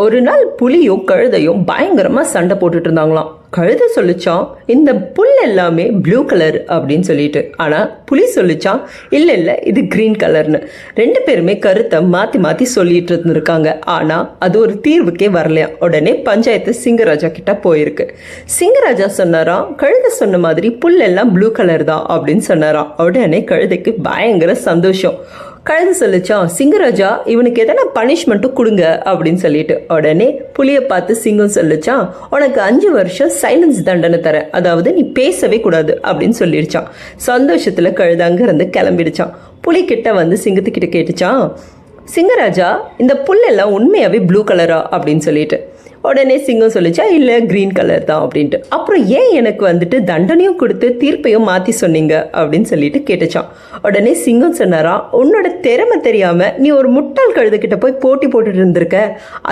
ஒரு நாள் புலியும் கழுதையும் பயங்கரமா சண்டை போட்டுட்டு இருந்தாங்களாம். கழுதை சொல்லிச்சான், இந்த புல் எல்லாமே ப்ளூ கலர் அப்படின்னு சொல்லிட்டு. ஆனா புலி சொல்லிச்சான், இல்ல இல்ல இது கிரீன் கலர்னு. ரெண்டு பேருமே கருத்தை மாத்தி மாத்தி சொல்லிட்டு இருந்திருக்காங்க. ஆனா அது ஒரு தீர்வுக்கே வரலையா. உடனே பஞ்சாயத்து சிங்கராஜா கிட்ட போயிருக்கு. சிங்கராஜா சொன்னாராம், கழுதை சொன்ன மாதிரி புல் எல்லாம் ப்ளூ கலர் தான் அப்படின்னு சொன்னாராம். உடனே கழுதைக்கு பயங்கர சந்தோஷம். கழுது சொல்லிச்சான், சிங்கராஜா இவனுக்கு எதனா பனிஷ்மெண்ட்டும் கொடுங்க அப்படின்னு சொல்லிட்டு. உடனே புலியை பார்த்து சிங்கம் சொல்லிச்சான், உனக்கு 5 வருஷம் சைலன்ஸ் தண்டனை தரேன், அதாவது நீ பேசவே கூடாது அப்படின்னு சொல்லிடுச்சான். சந்தோஷத்துல கழுது அங்கிருந்து கிளம்பிடுச்சான். புலி கிட்ட வந்து சிங்கத்துக்கிட்ட கேட்டுச்சான், சிங்கராஜா இந்த புல்லெல்லாம் உண்மையாவே ப்ளூ கலரா அப்படின்னு சொல்லிட்டு. உடனே சிங்கம் சொல்லிச்சா, இல்லை கிரீன் கலர் தான் அப்படின்ட்டு. அப்புறம் ஏன் எனக்கு வந்துட்டு தண்டனையும் கொடுத்து தீர்ப்பையும் மாற்றி சொன்னீங்க அப்படின்னு சொல்லிட்டு கேட்டுச்சான். உடனே சிங்கம் சொன்னாரா, உன்னோட திறமை தெரியாமல் நீ ஒரு முட்டாள் கழுதுகிட்ட போய் போட்டி போட்டுட்டு இருந்திருக்க,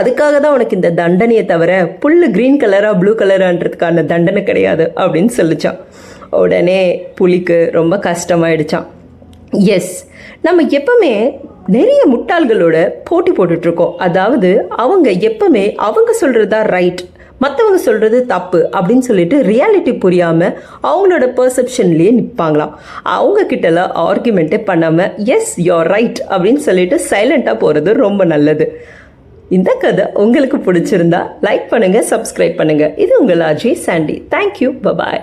அதுக்காக தான் உனக்கு இந்த தண்டனையை தவிர புல்லு கிரீன் கலரா ப்ளூ கலரான்றதுக்கான தண்டனை கிடையாது அப்படின்னு சொல்லிச்சான். உடனே புலிக்கு ரொம்ப கஷ்டமாயிடுச்சான். எஸ், நம்ம எப்பவுமே நிறைய முட்டாள்களோட போட்டி போட்டுட்ருக்கோம். அதாவது அவங்க எப்பவுமே அவங்க சொல்கிறது தான் ரைட், மற்றவங்க சொல்கிறது தப்பு அப்படின்னு சொல்லிட்டு ரியாலிட்டி புரியாமல் அவங்களோட பெர்செப்ஷன்லேயே நிற்பாங்களாம். அவங்க கிட்டலாம் ஆர்குமெண்ட்டே பண்ணாமல் எஸ் யூர் ரைட் அப்படின்னு சொல்லிட்டு சைலண்ட்டாக போகிறது ரொம்ப நல்லது. இந்த கதை உங்களுக்கு பிடிச்சிருந்தா லைக் பண்ணுங்கள், சப்ஸ்கிரைப் பண்ணுங்கள். இது உங்கள் அஜய் சாண்டி. Thank you, bye bye.